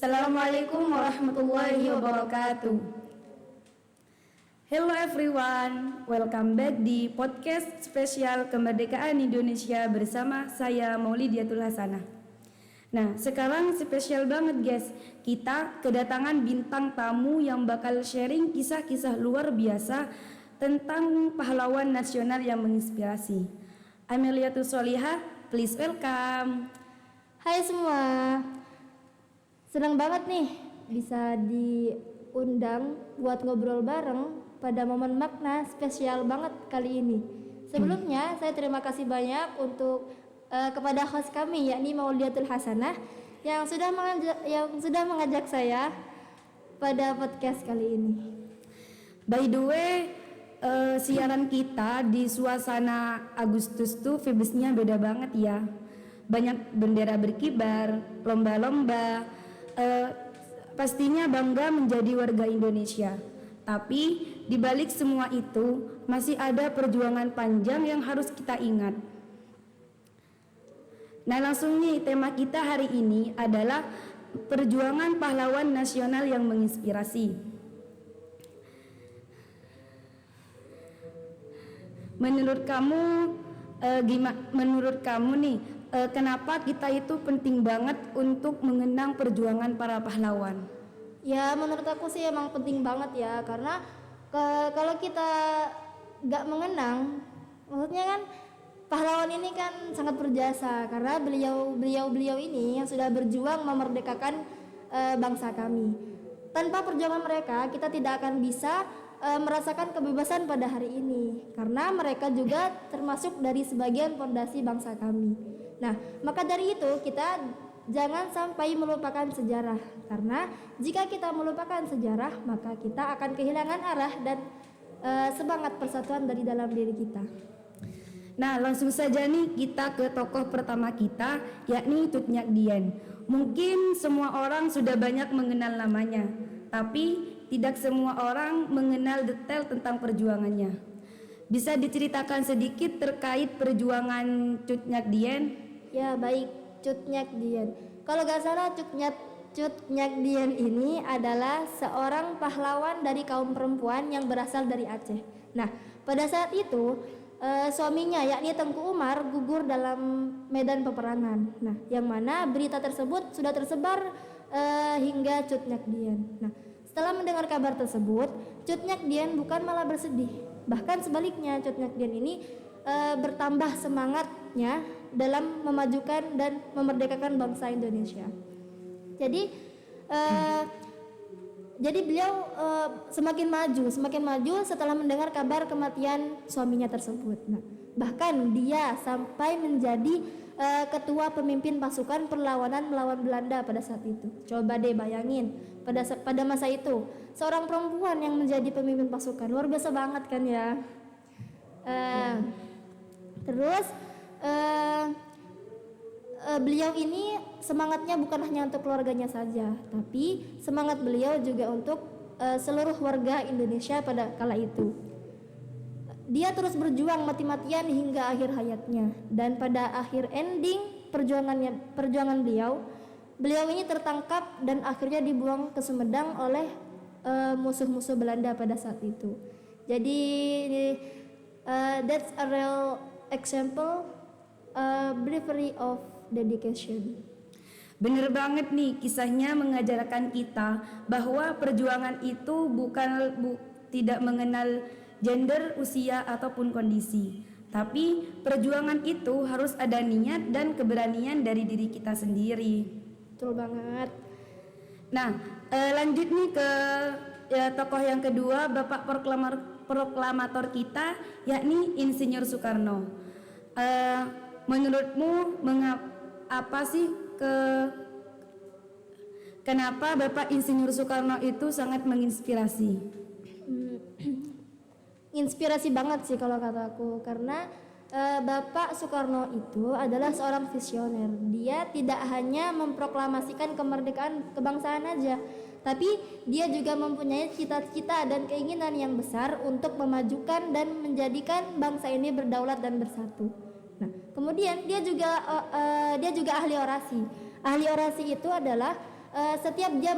Assalamualaikum warahmatullahi wabarakatuh. Hello everyone, welcome back di podcast spesial kemerdekaan Indonesia bersama saya Maulidiatul Hasanah. Nah, sekarang spesial banget guys. Kita kedatangan bintang tamu yang bakal sharing kisah-kisah luar biasa tentang pahlawan nasional yang menginspirasi. Ameliatul Solihah, please welcome. Hai semua, senang banget nih bisa diundang buat ngobrol bareng pada momen makna spesial banget kali ini. Sebelumnya saya terima kasih banyak untuk kepada host kami yakni Maulidiatul Hasanah yang sudah mengajak saya pada podcast kali ini. By the way, siaran kita di suasana Agustus tuh vibesnya beda banget ya. Banyak bendera berkibar, lomba-lomba, pastinya bangga menjadi warga Indonesia. Tapi di balik semua itu masih ada perjuangan panjang yang harus kita ingat. Nah, langsung nih, tema kita hari ini adalah perjuangan pahlawan nasional yang menginspirasi. Menurut kamu nih, kenapa kita itu penting banget untuk mengenang perjuangan para pahlawan? Ya menurut aku sih emang penting banget ya, karena kalau kita gak mengenang, maksudnya kan pahlawan ini kan sangat berjasa karena beliau ini yang sudah berjuang memerdekakan bangsa kami. Tanpa perjuangan mereka kita tidak akan bisa merasakan kebebasan pada hari ini, karena mereka juga termasuk dari sebagian fondasi bangsa kami. Nah, maka dari itu kita jangan sampai melupakan sejarah, karena jika kita melupakan sejarah maka kita akan kehilangan arah dan semangat persatuan dari dalam diri kita. Nah, langsung saja nih kita ke tokoh pertama kita, yakni Tut Nyak Dien. Mungkin semua orang sudah banyak mengenal namanya, tapi tidak semua orang mengenal detail tentang perjuangannya. Bisa diceritakan sedikit terkait perjuangan Tut Nyak Dien? Ya baik, Tut Nyak Dien. Kalau gak salah Tut Nyak Dien ini adalah seorang pahlawan dari kaum perempuan yang berasal dari Aceh. Nah, pada saat itu suaminya yakni Tengku Umar gugur dalam medan peperangan. Nah, yang mana berita tersebut sudah tersebar hingga Tut Nyak Dien. Nah, setelah mendengar kabar tersebut, Tut Nyak Dien bukan malah bersedih. Bahkan sebaliknya, Tut Nyak Dien ini bertambah semangatnya dalam memajukan dan memerdekakan bangsa Indonesia. Jadi beliau semakin maju setelah mendengar kabar kematian suaminya tersebut. Nah, bahkan dia sampai menjadi ketua pemimpin pasukan perlawanan melawan Belanda pada saat itu. Coba deh bayangin, pada masa itu seorang perempuan yang menjadi pemimpin pasukan, luar biasa banget kan ya. Terus beliau ini semangatnya bukan hanya untuk keluarganya saja, tapi semangat beliau juga untuk seluruh warga Indonesia pada kala itu. Dia terus berjuang mati-matian hingga akhir hayatnya, dan pada akhir ending perjuangan beliau ini tertangkap dan akhirnya dibuang ke Sumedang oleh musuh-musuh Belanda pada saat itu. Jadi that's a real example bravery of dedication. Bener banget nih, kisahnya mengajarkan kita bahwa perjuangan itu tidak mengenal gender, usia ataupun kondisi. Tapi perjuangan itu harus ada niat dan keberanian dari diri kita sendiri. Betul banget. Nah, lanjut nih ke tokoh yang kedua, Bapak proklamator kita, yakni Insinyur Soekarno. Menurutmu kenapa Bapak Insinyur Soekarno itu sangat menginspirasi? Inspirasi banget sih kalau kataku, karena Bapak Soekarno itu adalah seorang visioner. Dia tidak hanya memproklamasikan kemerdekaan kebangsaan aja, tapi dia juga mempunyai cita-cita dan keinginan yang besar untuk memajukan dan menjadikan bangsa ini berdaulat dan bersatu. Nah, kemudian dia juga ahli orasi. Ahli orasi itu adalah setiap dia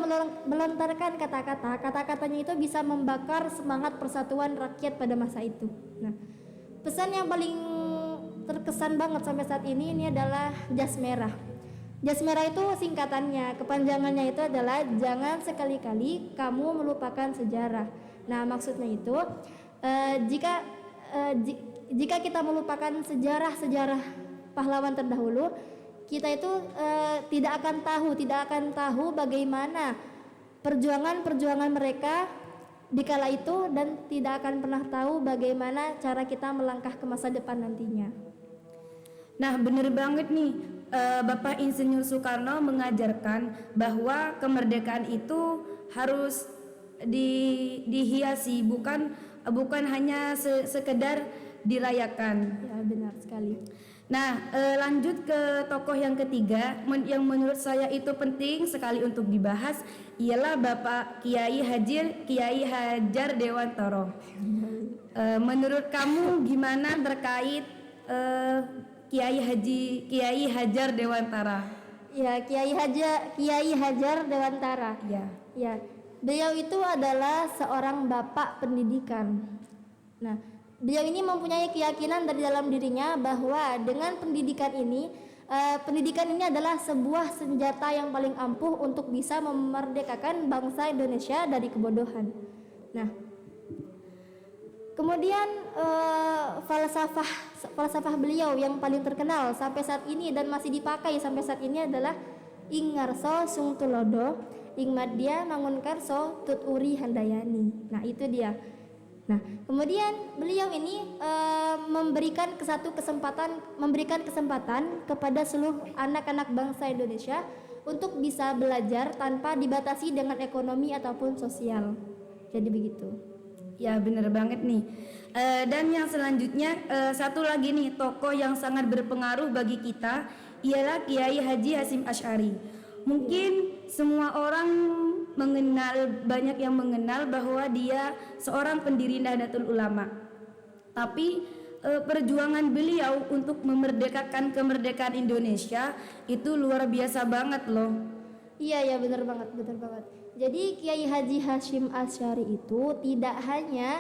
melontarkan kata-katanya itu bisa membakar semangat persatuan rakyat pada masa itu. Nah, pesan yang paling terkesan banget sampai saat ini adalah jas merah. Jas merah itu singkatannya, kepanjangannya itu adalah jangan sekali-kali kamu melupakan sejarah. Nah, maksudnya itu jika kita melupakan sejarah pahlawan terdahulu, kita itu tidak akan tahu bagaimana perjuangan mereka di kala itu, dan tidak akan pernah tahu bagaimana cara kita melangkah ke masa depan nantinya. Nah, bener banget nih, Bapak Insinyur Soekarno mengajarkan bahwa kemerdekaan itu harus dihiasi, bukan hanya sekedar dirayakan. Ya, benar sekali. Nah, lanjut ke tokoh yang ketiga yang menurut saya itu penting sekali untuk dibahas, ialah Bapak Kiai Hajar Dewantara. Menurut kamu gimana terkait Kiai Hajar Dewantara? Ya, Kiai Hajar Dewantara. Ya, beliau itu adalah seorang bapak pendidikan. Nah, beliau ini mempunyai keyakinan dari dalam dirinya bahwa dengan pendidikan ini adalah sebuah senjata yang paling ampuh untuk bisa memerdekakan bangsa Indonesia dari kebodohan. Nah, kemudian falsafah beliau yang paling terkenal sampai saat ini dan masih dipakai sampai saat ini adalah ing ngarso sung tulodo, ing madya mangunkarso tut uri handayani. Nah, itu dia. Nah, kemudian beliau ini memberikan kesempatan kepada seluruh anak-anak bangsa Indonesia untuk bisa belajar tanpa dibatasi dengan ekonomi ataupun sosial. Jadi begitu. Ya, bener banget nih. Dan yang selanjutnya, satu lagi nih tokoh yang sangat berpengaruh bagi kita ialah Kiai Haji Hasyim Asy'ari. Mungkin semua orang banyak yang mengenal bahwa dia seorang pendiri Nahdlatul Ulama. Tapi perjuangan beliau untuk memerdekakan kemerdekaan Indonesia itu luar biasa banget loh. Iya, benar banget. Jadi Kiai Haji Hasyim Asy'ari itu tidak hanya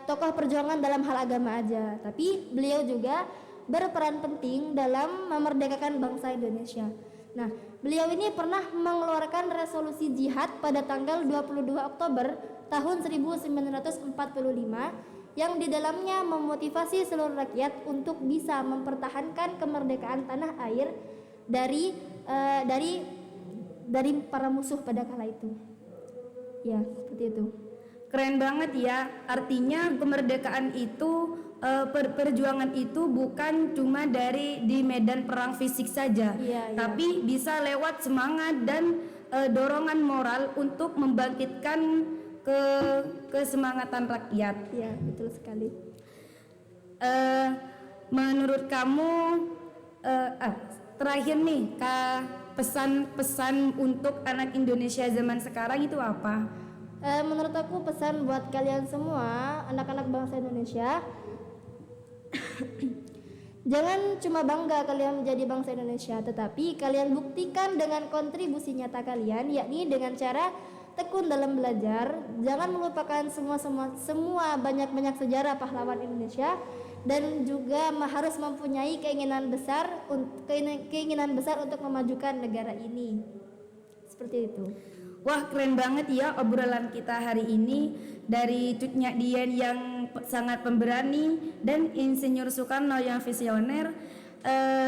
tokoh perjuangan dalam hal agama aja, tapi beliau juga berperan penting dalam memerdekakan bangsa Indonesia. Nah, beliau ini pernah mengeluarkan resolusi jihad pada tanggal 22 Oktober tahun 1945 yang di dalamnya memotivasi seluruh rakyat untuk bisa mempertahankan kemerdekaan tanah air dari para musuh pada kala itu. Ya, seperti itu. Keren banget ya. Artinya kemerdekaan itu perjuangan itu bukan cuma di medan perang fisik saja, tapi bisa lewat semangat dan dorongan moral untuk membangkitkan kesemangatan rakyat. Ya, betul sekali. Menurut kamu terakhir nih, pesan-pesan untuk anak Indonesia zaman sekarang itu apa? Menurut aku pesan buat kalian semua anak-anak bangsa Indonesia, jangan cuma bangga kalian menjadi bangsa Indonesia, tetapi kalian buktikan dengan kontribusi nyata kalian, yakni dengan cara tekun dalam belajar. Jangan melupakan semua banyak sejarah pahlawan Indonesia, dan juga harus mempunyai keinginan besar untuk memajukan negara ini. Seperti itu. Wah, keren banget ya obrolan kita hari ini, dari Cut Nyak Dien yang sangat pemberani dan Insinyur Soekarno yang visioner,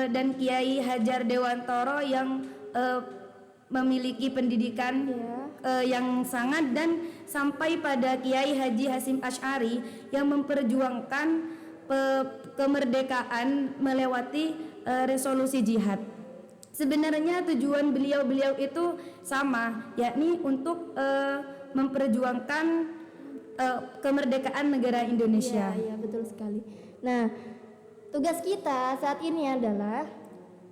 dan Kiai Hajar Dewantara yang memiliki pendidikan yang sangat, dan sampai pada Kiai Haji Hasyim Asy'ari yang memperjuangkan kemerdekaan melewati resolusi jihad. Sebenarnya tujuan beliau itu sama, yakni untuk memperjuangkan kemerdekaan negara Indonesia. Iya, betul sekali. Nah, tugas kita saat ini adalah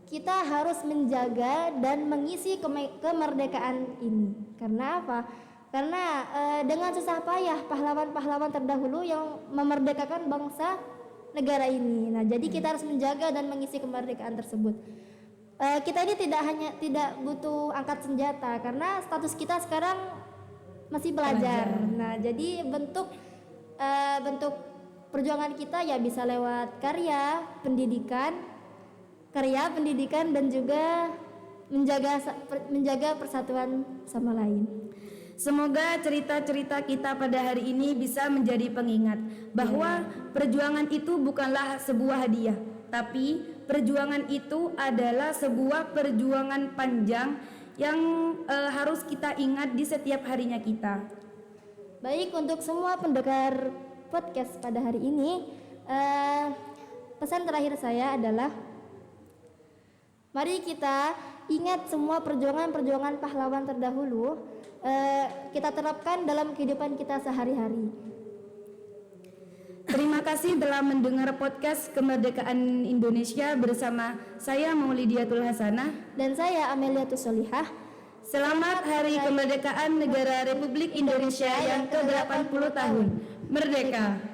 kita harus menjaga dan mengisi kemerdekaan ini. Karena apa? Karena dengan susah payah pahlawan-pahlawan terdahulu yang memerdekakan bangsa negara ini. Nah, jadi kita harus menjaga dan mengisi kemerdekaan tersebut. kita ini tidak butuh angkat senjata karena status kita sekarang masih belajar. Nah, jadi bentuk perjuangan kita ya bisa lewat karya, pendidikan dan juga menjaga persatuan sama lain. Semoga cerita-cerita kita pada hari ini bisa menjadi pengingat bahwa perjuangan itu bukanlah sebuah hadiah, tapi perjuangan itu adalah sebuah perjuangan panjang yang harus kita ingat di setiap harinya kita. Baik, untuk semua pendengar podcast pada hari ini, pesan terakhir saya adalah mari kita ingat semua perjuangan-perjuangan pahlawan terdahulu, kita terapkan dalam kehidupan kita sehari-hari. Terima kasih telah mendengar podcast Kemerdekaan Indonesia bersama saya Maulidiatul Hasanah Dan saya Ameliatus Solihah. Selamat Hari Kemerdekaan Negara Republik Indonesia yang ke-80 tahun. Merdeka!